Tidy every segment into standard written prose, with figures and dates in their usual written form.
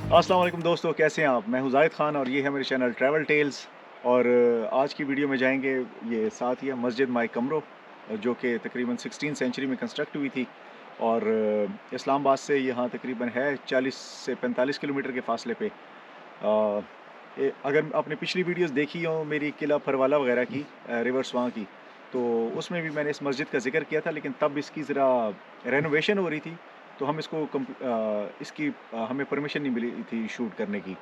अस्सलाम वालेकुम दोस्तों, कैसे हैं आप? मैं हूं ज़ाहिद ख़ान और ये है मेरे चैनल ट्रैवल टेल्स। और आज की वीडियो में जाएंगे, ये साथ ही है मस्जिद माई कमरो, जो कि तकरीबन 16 सेंचुरी में कंस्ट्रक्ट हुई थी। और इस्लामाबाद से यहाँ तकरीबन है 40 से 45 किलोमीटर के फासले पे। अ, अगर आपने पिछली वीडियोस देखी हो मेरी किला फरवाला वगैरह की, रिवर स्वां की, तो उसमें भी मैंने इस मस्जिद का जिक्र किया था, लेकिन तब इसकी ज़रा रेनोवेशन हो रही थी, तो हम इसकी हमें परमिशन नहीं मिली थी शूट करने की।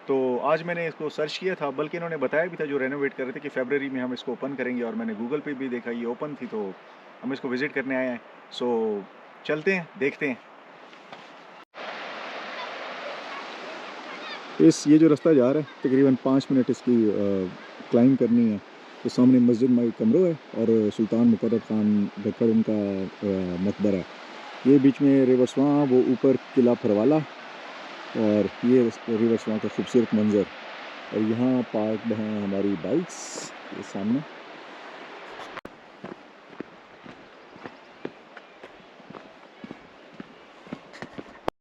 तो आज मैंने इसको सर्च किया था, बल्कि इन्होंने बताया भी था जो रेनोवेट कर रहे थे कि फ़रवरी में हम इसको ओपन करेंगे, और मैंने गूगल पे भी देखा ये ओपन थी, तो हम इसको विज़िट करने आए हैं। सो चलते हैं, देखते हैं। ये जो रास्ता जा रहा है तकरीबन 5 मिनट इसकी क्लाइंब करनी है। तो सामने मस्जिद माई कमरो है और सुल्तान मुकर्रम खान गक्कड़ उनका मकबरा है। ये बीच में रिवर स्वां, वो ऊपर किला फरवाला, और ये रिवर स्वां का खूबसूरत मंजर। और यहाँ पार्क हैं हमारी बाइक्स, ये सामने।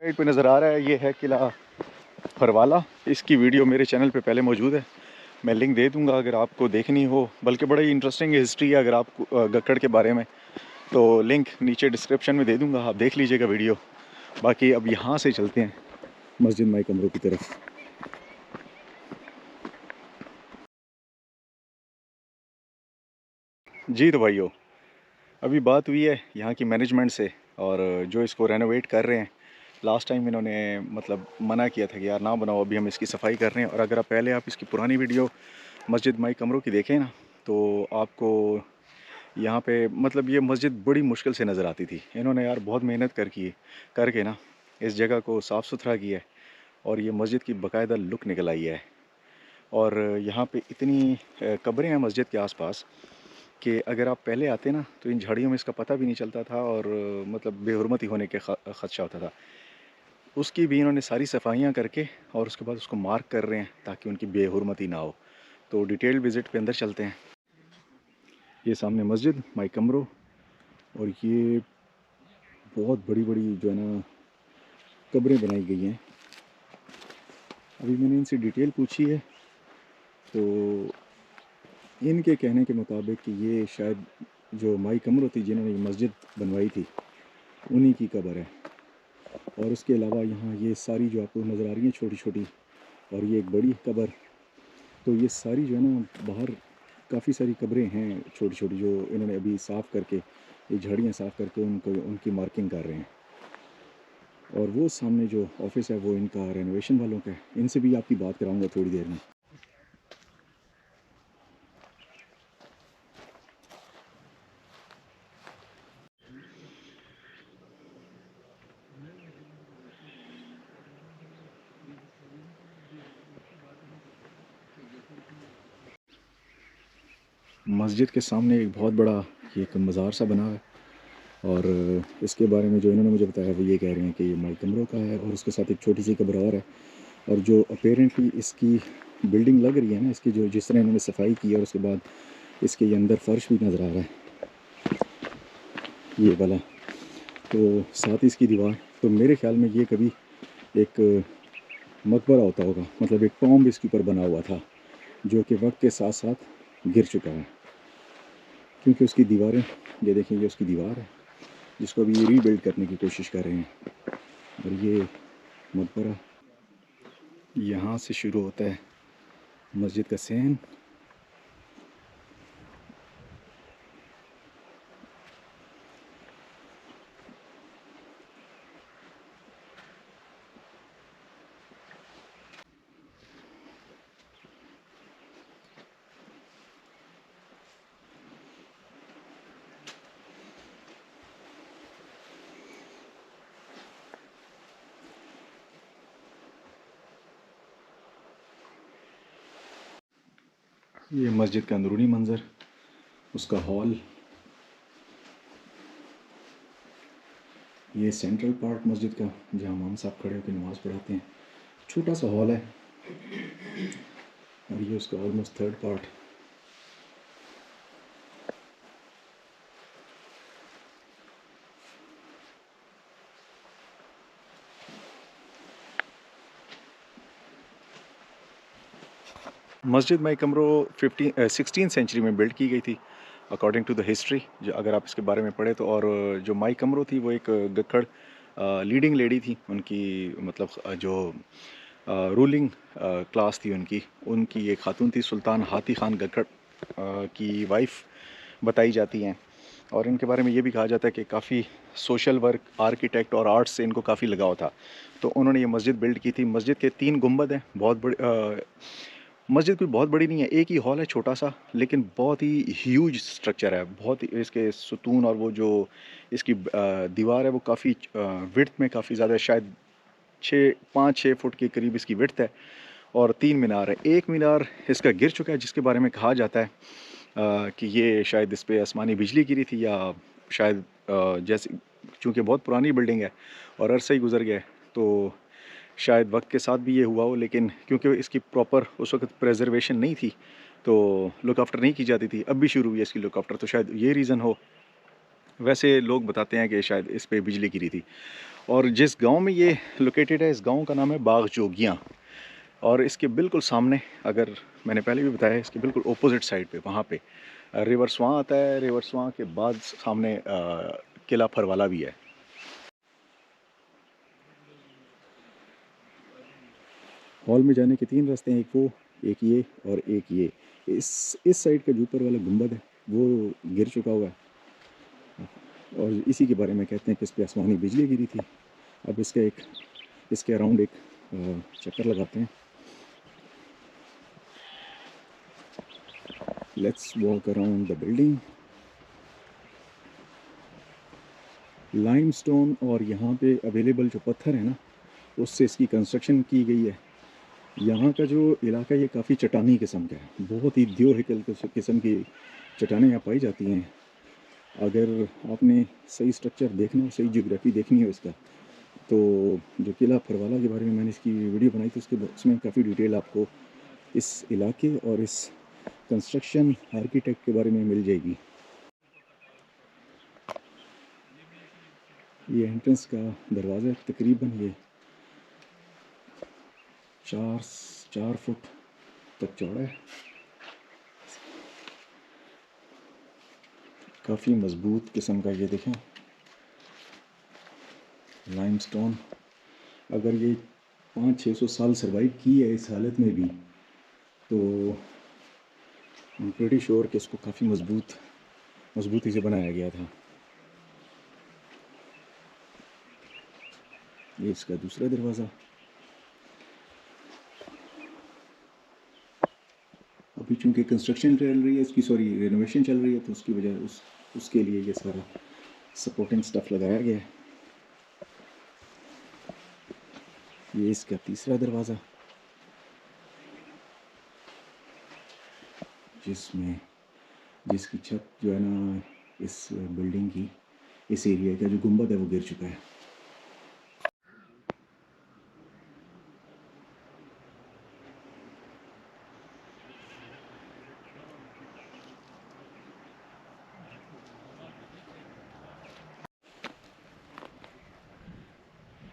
राइट पे नज़र आ रहा है, ये है किला फरवाला। इसकी वीडियो मेरे चैनल पे पहले मौजूद है, मैं लिंक दे दूंगा अगर आपको देखनी हो। बल्कि बड़ा ही इंटरेस्टिंग हिस्ट्री है अगर आपको गक्कड़ के बारे में, तो लिंक नीचे डिस्क्रिप्शन में दे दूंगा, आप देख लीजिएगा वीडियो। बाकी अब यहाँ से चलते हैं मस्जिद माई कमरों की तरफ। जी तो भाइयों, अभी बात हुई है यहाँ की मैनेजमेंट से, और जो इसको रेनोवेट कर रहे हैं, लास्ट टाइम इन्होंने मतलब मना किया था कि यार ना बनाओ, अभी हम इसकी सफाई कर रहे हैं। और अगर आप पहले आप इसकी पुरानी वीडियो मस्जिद माई कमरों की देखें ना, तो आपको यहाँ पे मतलब ये मस्जिद बड़ी मुश्किल से नज़र आती थी। इन्होंने यार बहुत मेहनत करके ना इस जगह को साफ़ सुथरा किया है, और ये मस्जिद की बाकायदा लुक निकल आई है। और यहाँ पे इतनी कब्रें हैं मस्जिद के आसपास कि अगर आप पहले आते ना तो इन झाड़ियों में इसका पता भी नहीं चलता था, और मतलब बेहुरमती होने के ख़दशा होता था। उसकी भी इन्होंने सारी सफाइयाँ करके और उसके बाद उसको मार्क कर रहे हैं ताकि उनकी बेहुरमती ना हो। तो डिटेल विज़िट पे अंदर चलते हैं। ये सामने मस्जिद माई कमरो, और ये बहुत बड़ी बड़ी जो है ना कब्रें बनाई गई हैं। अभी मैंने इनसे डिटेल पूछी है, तो इनके कहने के मुताबिक कि ये शायद जो माई कमरो थी जिन्होंने ये मस्जिद बनवाई थी, उन्हीं की कब्र है। और उसके अलावा यहाँ ये सारी जो आपको नज़र आ रही हैं छोटी छोटी, और ये एक बड़ी कब्र, तो ये सारी जो है ना बाहर काफ़ी सारी कब्रें हैं छोटी छोटी, जो इन्होंने अभी साफ़ करके, ये झाड़ियाँ साफ़ करके उनको उनकी मार्किंग कर रहे हैं। और वो सामने जो ऑफिस है वो इनका रेनोवेशन वालों का है, इनसे भी आपकी बात कराऊंगा थोड़ी देर में। मस्जिद के सामने एक बहुत बड़ा ये एक मज़ार सा बना हुआ है, और इसके बारे में जो इन्होंने मुझे बताया वो ये कह रहे हैं कि ये माई कमरों का है, और उसके साथ एक छोटी सी कब्र और है। और जो अपेरेंटली इसकी बिल्डिंग लग रही है ना, इसकी जो जिस तरह इन्होंने सफाई की है, और उसके बाद इसके ये अंदर फर्श भी नज़र आ रहा है ये वाला, तो साथ ही इसकी दीवार, तो मेरे ख्याल में ये कभी एक मकबरा होता होगा, मतलब एक टॉम्ब इसके ऊपर बना हुआ था, जो कि वक्त के साथ साथ गिर चुका है। क्योंकि उसकी दीवारें, ये देखें, ये उसकी दीवार है जिसको अभी रीबिल्ड करने की कोशिश कर रहे हैं। और ये मकबरा यहाँ से शुरू होता है मस्जिद का सैन। ये मस्जिद का अंदरूनी मंज़र, उसका हॉल, ये सेंट्रल पार्ट मस्जिद का जहाँ इमाम साहब खड़े होकर नमाज़ पढ़ाते हैं, छोटा सा हॉल है। और ये उसका ऑलमोस्ट थर्ड पार्ट। मस्जिद माई कमरो 16 सेंचुरी में बिल्ड की गई थी अकॉर्डिंग टू द हिस्ट्री, जो अगर आप इसके बारे में पढ़े तो। और जो माई कमरो थी वो एक गक्खड़ लीडिंग लेडी थी, उनकी मतलब जो रूलिंग क्लास थी उनकी उनकी ये खातून थी, सुल्तान हाथी खान गक्खड़ की वाइफ बताई जाती हैं। और इनके बारे में ये भी कहा जाता है कि काफ़ी सोशल वर्क, आर्किटेक्ट और आर्ट्स से इनको काफ़ी लगाव था। तो उन्होंने ये मस्जिद बिल्ड की थी। मस्जिद के 3 गुंबद हैं, बहुत बड़े। मस्जिद कोई बहुत बड़ी नहीं है, एक ही हॉल है छोटा सा, लेकिन बहुत ही ह्यूज स्ट्रक्चर है। बहुत ही इसके सुतून और वो जो इसकी दीवार है वो काफ़ी विड्थ में काफ़ी ज़्यादा है, शायद 5-6 फुट के करीब इसकी विड्थ है। और 3 मीनार है। एक मीनार इसका गिर चुका है, जिसके बारे में कहा जाता है कि ये शायद इस पे आसमानी बिजली गिरी थी, या शायद जैसे, चूँकि बहुत पुरानी बिल्डिंग है और अरसा ही गुजर गया है, तो शायद वक्त के साथ भी ये हुआ हो। लेकिन क्योंकि इसकी प्रॉपर उस वक्त प्रेजर्वेशन नहीं थी, तो लुक आफ्टर नहीं की जाती थी। अब भी शुरू हुई है इसकी लुक आफ्टर, तो शायद ये रीज़न हो। वैसे लोग बताते हैं कि शायद इस पे बिजली गिरी थी। और जिस गांव में ये लोकेटेड है, इस गांव का नाम है बाग जोगियाँ। और इसके बिल्कुल सामने, अगर मैंने पहले भी बताया, इसके बिल्कुल ऑपोजिट साइड पे वहाँ पे रिवर स्वां आता है। रिवर स्वां के बाद सामने किला फरवाला भी है। हॉल में जाने के 3 रास्ते हैं, एक वो, एक ये और एक ये। इस साइड का जो ऊपर वाला गुंबद है वो गिर चुका हुआ है, और इसी के बारे में कहते हैं कि इस पर आसमानी बिजली गिरी थी। अब इसके अराउंड एक चक्कर लगाते हैं। Let's walk around the building. Limestone और यहाँ पे अवेलेबल जो पत्थर है ना, उससे इसकी कंस्ट्रक्शन की गई है। यहाँ का जो इलाका ये काफ़ी चट्टानी किस्म का है, बहुत ही द्योरिकल किस्म की चट्टानें यहाँ पाई जाती हैं। अगर आपने सही स्ट्रक्चर देखना हो, सही ज्योग्राफी देखनी हो इसका, तो जो किला फरवाला के बारे में मैंने इसकी वीडियो बनाई थी, उसमें काफ़ी डिटेल आपको इस इलाके और इस कंस्ट्रक्शन आर्किटेक्ट के बारे में मिल जाएगी। ये एंट्रेंस का दरवाज़ा तकरीबन ये 4 फुट तक चौड़ा है। काफ़ी मज़बूत किस्म का, ये देखें, लाइमस्टोन। अगर ये 500-600 साल सरवाइव की है इस हालत में भी, तो आई एम प्रीटी श्योर कि इसको काफ़ी मजबूती से बनाया गया था। ये इसका दूसरा दरवाज़ा। अभी चूँकि कंस्ट्रक्शन चल रही है इसकी, सॉरी रेनोवेशन चल रही है, तो उसकी वजह उसके लिए ये सारा सपोर्टिंग स्टफ़ लगाया गया है। ये इसका तीसरा दरवाज़ा, जिसकी छत जो है ना, इस बिल्डिंग की, इस एरिया का जो गुंबद है वो गिर चुका है।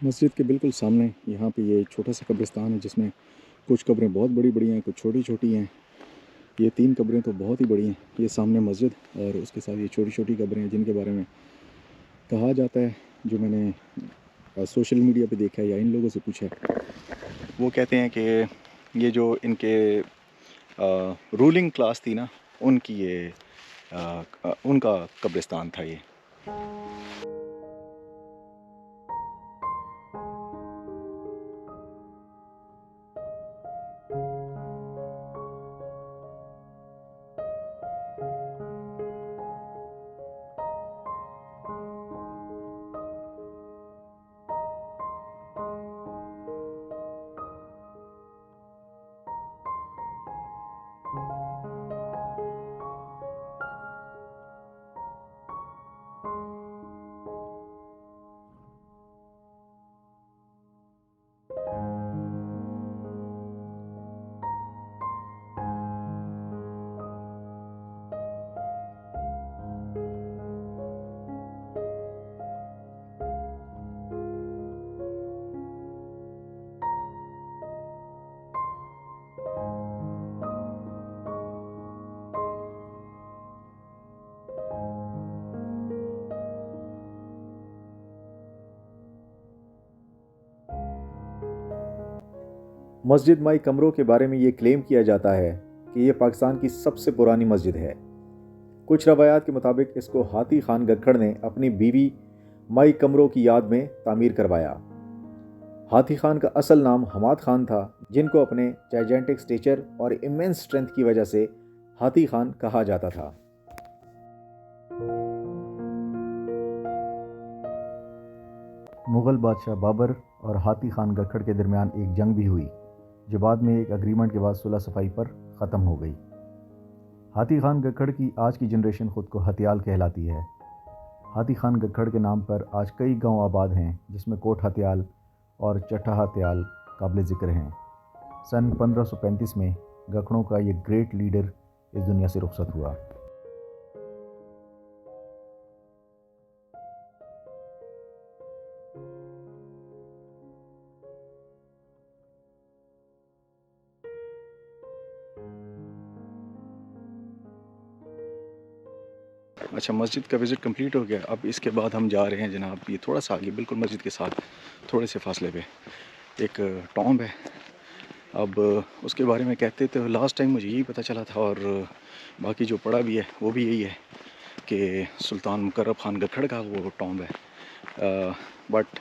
मस्जिद के बिल्कुल सामने यहाँ पे ये छोटा सा कब्रिस्तान है, जिसमें कुछ कब्रें बहुत बड़ी बड़ी हैं, कुछ छोटी छोटी हैं। ये 3 कब्रें तो बहुत ही बड़ी हैं। ये सामने मस्जिद और उसके साथ ये छोटी छोटी कब्रें हैं, जिनके बारे में कहा जाता है, जो मैंने सोशल मीडिया पे देखा है या इन लोगों से पूछा है, वो कहते हैं कि ये जो इनके रूलिंग क्लास थी ना, उनकी ये उनका कब्रिस्तान था ये। मस्जिद माई कमरों के बारे में ये क्लेम किया जाता है कि ये पाकिस्तान की सबसे पुरानी मस्जिद है। कुछ रवायात के मुताबिक इसको हाथी खान गखड़ ने अपनी बीवी माई कमरों की याद में तामीर करवाया। हाथी खान का असल नाम हमाद खान था, जिनको अपने जाइजेंटिक स्टेचर और इमेंस स्ट्रेंथ की वजह से हाथी खान कहा जाता था। मुग़ल बादशाह बाबर और हाथी खान गखड़ के दरमियान एक जंग भी हुई, जो बाद में एक एग्रीमेंट के बाद सुलह सफाई पर ख़त्म हो गई। हाथी खान गखड़ की आज की जनरेशन ख़ुद को हथियाल कहलाती है। हाथी खान गखड़ के नाम पर आज कई गांव आबाद हैं, जिसमें कोट हथियाल और चट्टा हथियाल काबिल ज़िक्र हैं। सन 1535 में गखड़ों का ये ग्रेट लीडर इस दुनिया से रुखसत हुआ। अच्छा, मस्जिद का विज़िट कंप्लीट हो गया। अब इसके बाद हम जा रहे हैं जनाब, ये थोड़ा सा आगे बिल्कुल मस्जिद के साथ थोड़े से फासले पे एक टॉम्ब है। अब उसके बारे में कहते थे, लास्ट टाइम मुझे यही पता चला था और बाकी जो पढ़ा भी है वो भी यही है कि सुल्तान मुकर्रब खान गखड़ का वो टॉम्ब है। बट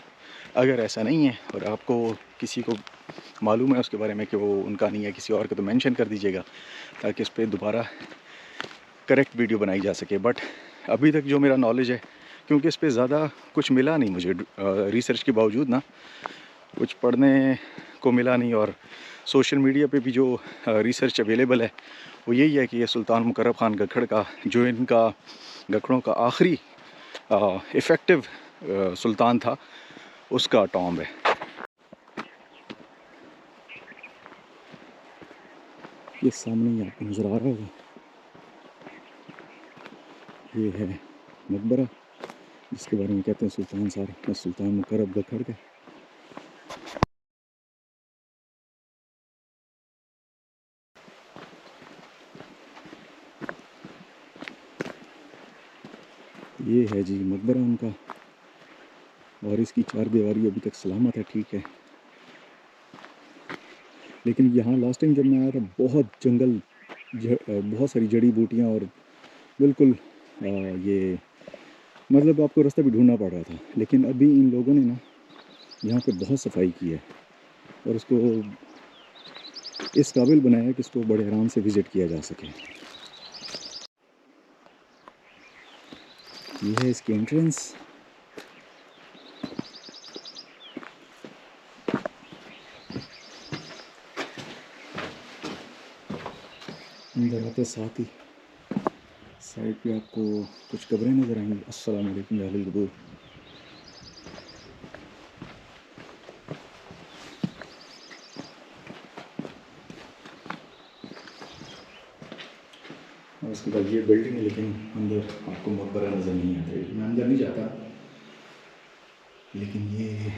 अगर ऐसा नहीं है और आपको किसी को मालूम है उसके बारे में कि वो उनका नहीं है किसी और का, तो मेंशन कर दीजिएगा ताकि इस पर दोबारा करेक्ट वीडियो बनाई जा सके। बट अभी तक जो मेरा नॉलेज है, क्योंकि इस पर ज़्यादा कुछ मिला नहीं मुझे, रिसर्च के बावजूद ना कुछ पढ़ने को मिला नहीं, और सोशल मीडिया पे भी जो रिसर्च अवेलेबल है वो यही है कि ये सुल्तान मुकर्रब खान गखड़ का, जो इनका गखड़ों का आखिरी इफ़ेक्टिव सुल्तान था, उसका टॉम्ब है। ये सामने आपको नज़र आ रहा होगा, ये है मकबरा जिसके बारे में कहते हैं सुल्तान सार सुल्तान मुकर्रब गखड़ का। ये है जी मकबरा उनका, और इसकी चार दीवारी अभी तक सलामत है, ठीक है। लेकिन यहाँ लास्ट टाइम जब मैं आया था बहुत जंगल, बहुत सारी जड़ी बूटियाँ और बिल्कुल ये मतलब आपको रास्ता भी ढूंढना पड़ रहा था। लेकिन अभी इन लोगों ने ना यहाँ पे बहुत सफाई की है और इसको इस काबिल बनाया कि इसको बड़े आराम से विज़िट किया जा सके। ये है इसकी एंट्रेंस। अंदर आते साथ ही साइड पे आपको कुछ कब्रें नज़र आएंगी। अस्सलाम वालेकुम या अहल कुबूर। और उसके बाद ये बिल्डिंग है, लेकिन अंदर आपको मकबरा नज़र नहीं आता। मैं अंदर नहीं जाता, लेकिन ये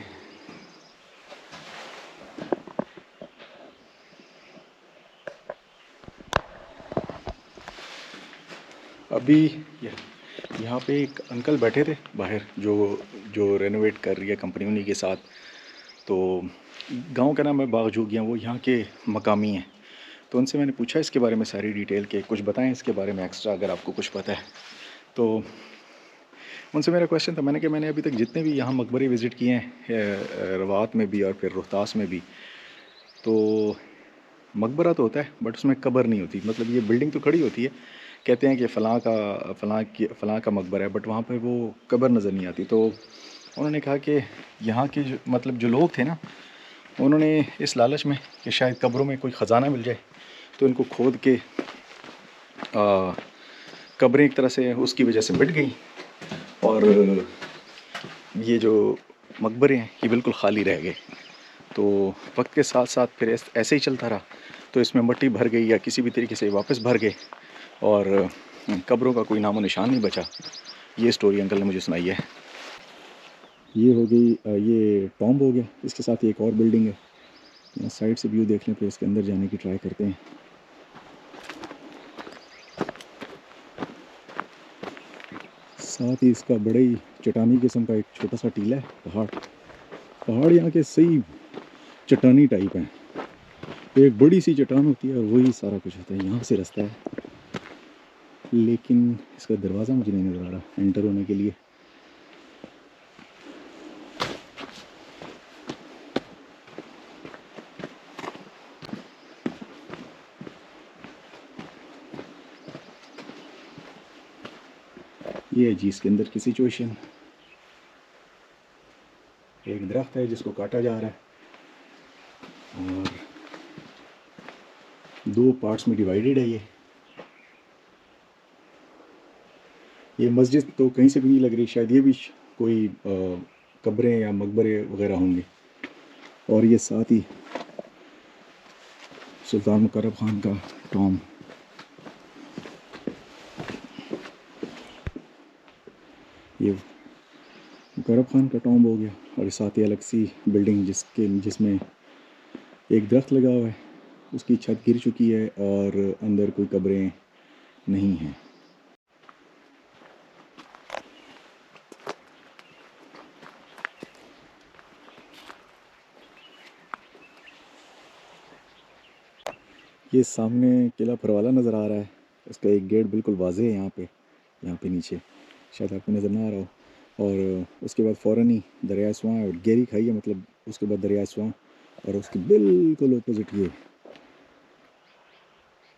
अभी यहाँ पे एक अंकल बैठे थे बाहर, जो रेनोवेट कर रही है कंपनी उन्हीं के साथ। तो गांव का नाम है बागजोगियाँ, वो यहाँ के मकामी हैं। तो उनसे मैंने पूछा इसके बारे में सारी डिटेल के, कुछ बताएं इसके बारे में एक्स्ट्रा अगर आपको कुछ पता है। तो उनसे मेरा क्वेश्चन था, मैंने मैंने अभी तक जितने भी यहाँ मकबरे विज़िट किए हैं, रवात में भी और फिर रोहतास में भी, तो मकबरा तो होता है बट उसमें कब्र नहीं होती। मतलब ये बिल्डिंग तो खड़ी होती है, कहते हैं कि फ़लाँ का मकबरा है, बट वहाँ पर वो कब्र नज़र नहीं आती। तो उन्होंने कहा कि यहाँ के मतलब जो लोग थे ना, उन्होंने इस लालच में कि शायद कब्रों में कोई ख़जाना मिल जाए, तो इनको खोद के कब्रें एक तरह से उसकी वजह से मिट गई, और ये जो मकबरे हैं ये बिल्कुल ख़ाली रह गए। तो वक्त के साथ साथ फिर ऐसे ही चलता रहा, तो इसमें मिट्टी भर गई या किसी भी तरीके से वापस भर गए और कब्रों का कोई नामो निशान नहीं बचा। ये स्टोरी अंकल ने मुझे सुनाई है। ये हो गई, ये टॉम्ब हो गया। इसके साथ एक और बिल्डिंग है, यहाँ साइड से व्यू देख लें, फिर इसके अंदर जाने की ट्राई करते हैं। साथ ही इसका बड़े ही चट्टानी किस्म का एक छोटा सा टीला है। पहाड़ यहाँ के सही चट्टानी टाइप हैं। एक बड़ी सी चट्टान होती है और वही सारा कुछ होता है। यहाँ से रास्ता है, लेकिन इसका दरवाज़ा मुझे नहीं नज़र आ रहा एंटर होने के लिए। ये है जी इसके अंदर की सिचुएशन। एक दरख्त है जिसको काटा जा रहा है और 2 पार्ट्स में डिवाइडेड है। ये मस्जिद तो कहीं से भी नहीं लग रही, शायद ये भी कोई कब्रें या मकबरे वगैरह होंगे। और ये साथ ही सुल्तान मुकर्रम खान का टॉम। ये मुकर्रम खान का टॉम हो गया और साथ ही अलग सी बिल्डिंग जिसमें एक दरख्त लगा हुआ है, उसकी छत गिर चुकी है और अंदर कोई कब्रें नहीं हैं। ये सामने किला फरवाला नज़र आ रहा है, उसका एक गेट बिल्कुल वाज़े है यहाँ पे नीचे, शायद आपको नज़र ना आ रहा हो। और उसके बाद फ़ौरन ही दरिया स्वां और गहरी खाई है, मतलब उसके बाद दरिया स्वां और उसके बिल्कुल अपोजिट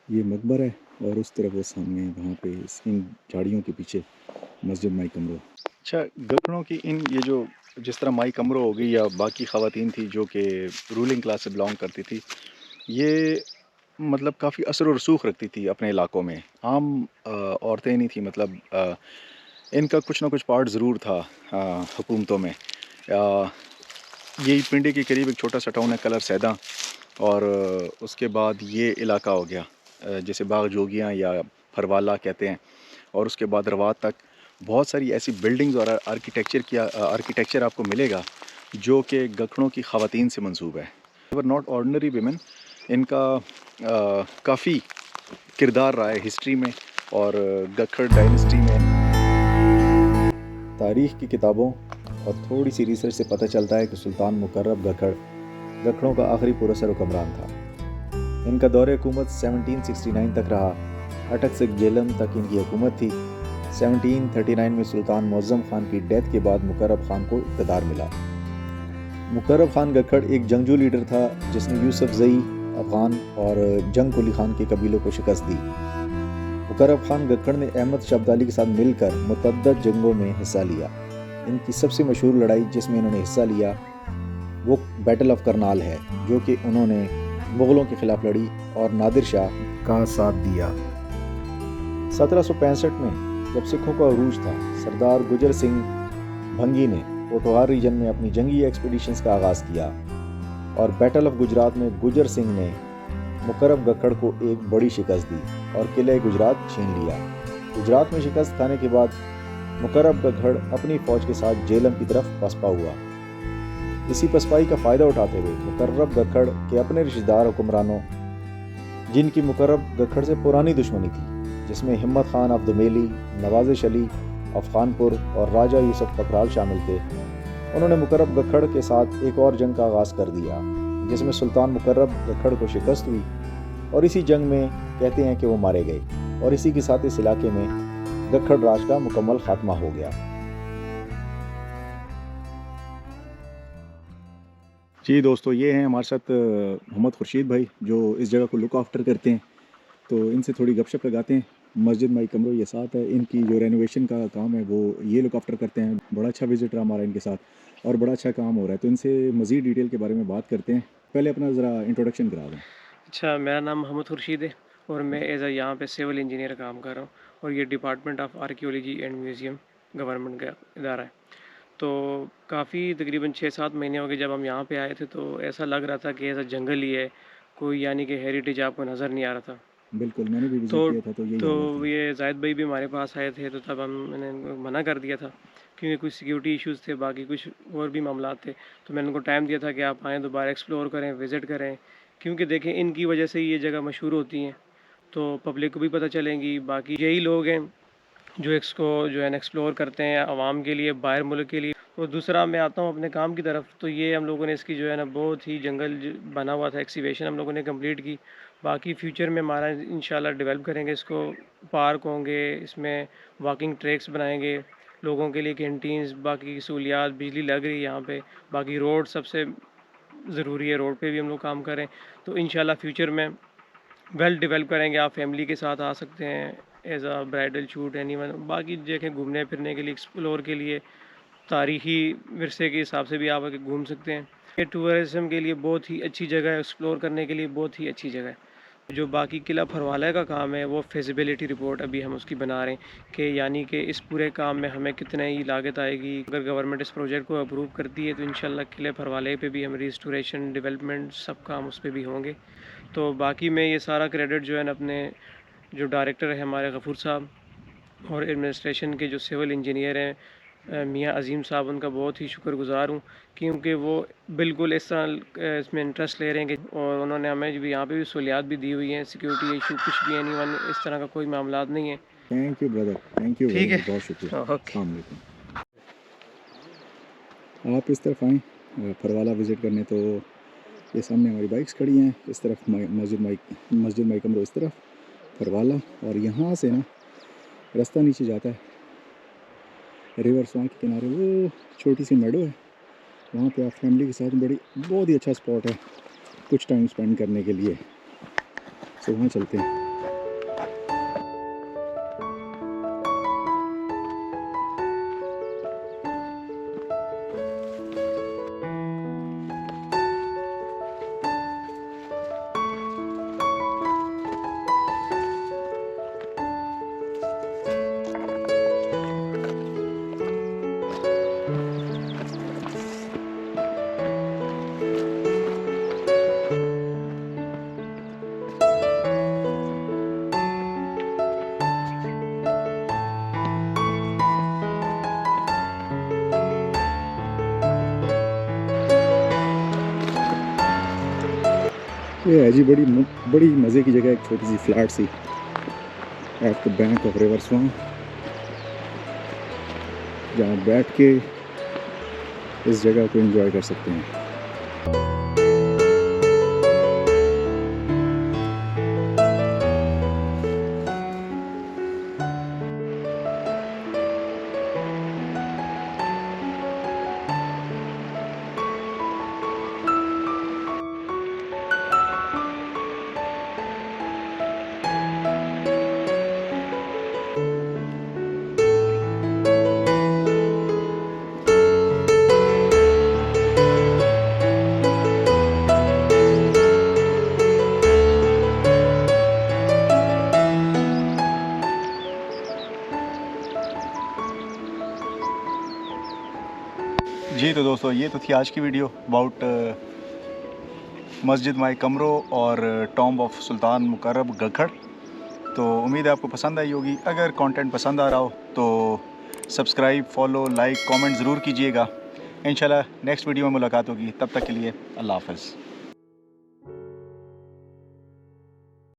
ये मकबरा है और उस तरफ वो सामने वहाँ पे इन झाड़ियों के पीछे मस्जिद माई कमरो। अच्छा, गखड़ों की ये जो जिस तरह माई कमरो हो गई या बाकी ख़वातीन थी जो कि रूलिंग क्लास से बिलोंग करती थी, ये मतलब काफ़ी असर और रसूख रखती थी अपने इलाकों में। आम औरतें नहीं थी, मतलब इनका कुछ ना कुछ पार्ट ज़रूर था हुकूमतों में। यही पिंडी के करीब एक छोटा सा टाउन है कलर सैदा, और उसके बाद ये इलाका हो गया जैसे बाग जोगियाँ या फरवाला कहते हैं, और उसके बाद रवात तक बहुत सारी ऐसी बिल्डिंग्स और आर्किटेक्चर आपको मिलेगा जो कि गखड़ों की ख़वातीन से मंसूब है। वर नॉट ऑर्डिनरी वीमेन, इनका काफ़ी किरदार रहा है हिस्ट्री में और गखड़ डायनेस्टी में। तारीख़ की किताबों और थोड़ी सी रिसर्च से पता चलता है कि सुल्तान मुकर्रम गखड़ों का आखिरी पुरअसर हुक्मरान था। इनका दौरे हुकूमत 1769 तक रहा। अटक से जेलम तक इनकी हुकूमत थी। 1739 में सुल्तान मुअज़्ज़म खान की डेथ के बाद मुकर्रम खान को इक़्तिदार मिला। मुकर्रम खान गखड़ एक जंगजू लीडर था जिसने यूसुफ ज़ई अफ़गान और जंग कुली खान के कबीलों को शिकस्त दी। मुकर्रम खान गखड़ ने अहमद शब्दाली के साथ मिलकर मुतअद्दिद जंगों में हिस्सा लिया। इनकी सबसे मशहूर लड़ाई जिसमें इन्होंने हिस्सा लिया वो बैटल ऑफ करनाल है, जो कि उन्होंने मुग़लों के ख़िलाफ़ लड़ी और नादिर शाह का साथ दिया। 1765 में जब सिखों का अरूज था, सरदार गुजर सिंह भंगी ने पोठोहार रीजन में अपनी जंगी एक्सपीडिशंस का आगाज़ किया और बैटल ऑफ गुजरात में गुजर सिंह ने मुकर्रम गखड़ को एक बड़ी शिकस्त दी और किले गुजरात छीन लिया। गुजरात में शिकस्त खाने के बाद मुकर्रम गखड़ अपनी फ़ौज के साथ जेलम की तरफ पसपा हुआ। इसी पसपाई का फ़ायदा उठाते हुए मुकर्रम गखड़ के अपने रिश्तेदार हुक्मरानों, जिनकी मुकर्रम गखड़ से पुरानी दुश्मनी थी, जिसमें हिम्मत खान अब्दुमेली, नवाज़िश अली अफ़गानपुर और राजा यूसुफ पकराल शामिल थे, उन्होंने मुकर्रम गखड़ के साथ एक और जंग का आगाज़ कर दिया जिसमें सुल्तान मुकर्रम गखड़ को शिकस्त हुई और इसी जंग में कहते हैं कि वो मारे गए और इसी के साथ इस इलाके में गखड़ राज का मुकम्मल खात्मा हो गया। जी दोस्तों, ये हैं हमारे साथ मोहम्मद खुर्शीद भाई जो इस जगह को लुक आफ्टर करते हैं, तो इनसे थोड़ी गपशप लगाते हैं। मस्जिद माई कमरो ये साथ है, इनकी जो रेनोवेशन का काम है वो ये लुक आफ्टर करते हैं। बड़ा अच्छा विजिट रहा हमारा इनके साथ और बड़ा अच्छा काम हो रहा है, तो इनसे मज़ीद डिटेल के बारे में बात करते हैं। पहले अपना ज़रा इंट्रोडक्शन करा दें। अच्छा, मेरा नाम मोहम्मद खुर्शीद है और मैं एज यहाँ पे सिविल इंजीनियर काम कर रहा हूँ और ये department of archaeology and museum government का इदारा है। तो काफ़ी तकरीबन 6-7 महीने हो गए जब हम यहाँ पे आए थे, तो ऐसा लग रहा था कि ऐसा जंगल ही है, कोई यानी कि हेरिटेज आपको नज़र नहीं आ रहा था। बिल्कुल, मैंने भी तो विज़िट किया था तो यही हालत थी। ये जाहिद भाई भी हमारे पास आए थे, तो तब मैंने उनको मना कर दिया था क्योंकि कुछ सिक्योरिटी इश्यूज़ थे, बाकी कुछ और भी मामला थे। तो मैंने उनको टाइम दिया था कि आप आएँ, दोबारा एक्सप्लोर करें, विज़िट करें, क्योंकि देखें इनकी वजह से ही ये जगह मशहूर होती हैं, तो पब्लिक को भी पता चलेंगी। बाकी यही लोग हैं जो इसको जो है एक्सप्लोर करते हैं आवाम के लिए, बाहर मुल्क के लिए। और दूसरा मैं आता हूँ अपने काम की तरफ, तो ये हम लोगों ने इसकी जो है ना बहुत ही बना हुआ था, एक्सीवेशन हम लोगों ने कंप्लीट की। बाकी फ्यूचर में हमारा इंशाल्लाह डेवलप करेंगे इसको, पार्क होंगे इसमें, वॉकिंग ट्रैक्स बनाएंगे, लोगों के लिए कैंटीन्स, बाकी सहूलियात, बिजली लग रही है यहाँ पे, बाकी रोड सबसे ज़रूरी है, रोड पे भी हम लोग काम करें। तो इंशाल्लाह फ्यूचर में वेल डेवलप करेंगे। आप फैमिली के साथ आ सकते हैं as a bridal shoot anyone, बाकी जगह घूमने फिरने के लिए, एक्सप्लोर के लिए, तारीख़ी विरसे के हिसाब से भी आप आके घूम सकते हैं। ये टूरिज़्म के लिए बहुत ही अच्छी जगह है, एक्सप्लोर करने के लिए बहुत ही अच्छी जगह है। जो बाकी किला फरवाला का काम है वो फिजिबिलिटी रिपोर्ट अभी हम उसकी बना रहे हैं कि यानी कि इस पूरे काम में हमें कितने ही लागत आएगी। अगर गवर्नमेंट इस प्रोजेक्ट को अप्रूव करती है तो इंशाल्लाह किले फरवाले पे भी हम रिस्टोरेशन, डेवलपमेंट सब काम उस पे भी होंगे। तो बाकी मैं ये सारा क्रेडिट जो है ना अपने जो डायरेक्टर है हमारे गफूर साहब और एडमिनिस्ट्रेशन के जो सिविल इंजीनियर हैं मियाँ अज़ीम साहब, उनका बहुत ही शुक्रगुज़ार हूँ, क्योंकि वो बिल्कुल इस तरह इसमें इंटरेस्ट ले रहे हैं कि, और उन्होंने हमें भी यहाँ पे भी सहूलियात भी दी हुई हैं, सिक्योरिटी इशू कुछ भी एनीवन इस तरह का कोई मामला नहीं है। Thank you brother, thank you ठीक वेरी है, मच, बहुत शुक्रिया। ओके। अस्सलाम वालेकुम। आप इस तरफ आएँ फरवाला विज़िट करने, तो ये सामने हमारी बाइक्स खड़ी हैं, इस तरफ मस्जिद माई कमरो इस तरफ फरवाला, और यहाँ से ना रास्ता नीचे जाता है रिवर स्वां के किनारे, वो छोटी सी मेडो है, वहाँ पे आप फैमिली के साथ बहुत ही अच्छा स्पॉट है कुछ टाइम स्पेंड करने के लिए। सो वहाँ चलते हैं। ये है जी बड़ी मज़े की जगह, एक छोटी सी फ्लैट सी at the bank of river Soan, जहाँ बैठ के इस जगह को एंजॉय कर सकते हैं। जी तो दोस्तों, ये तो थी आज की वीडियो अबाउट मस्जिद माई कमरो और टॉम्ब ऑफ सुल्तान मुकर्रम गखड़। तो उम्मीद है आपको पसंद आई होगी। अगर कंटेंट पसंद आ रहा हो तो सब्सक्राइब, फॉलो, लाइक, कमेंट ज़रूर कीजिएगा। इंशाल्लाह नेक्स्ट वीडियो में मुलाकात होगी, तब तक के लिए अल्लाह हाफ़िज़।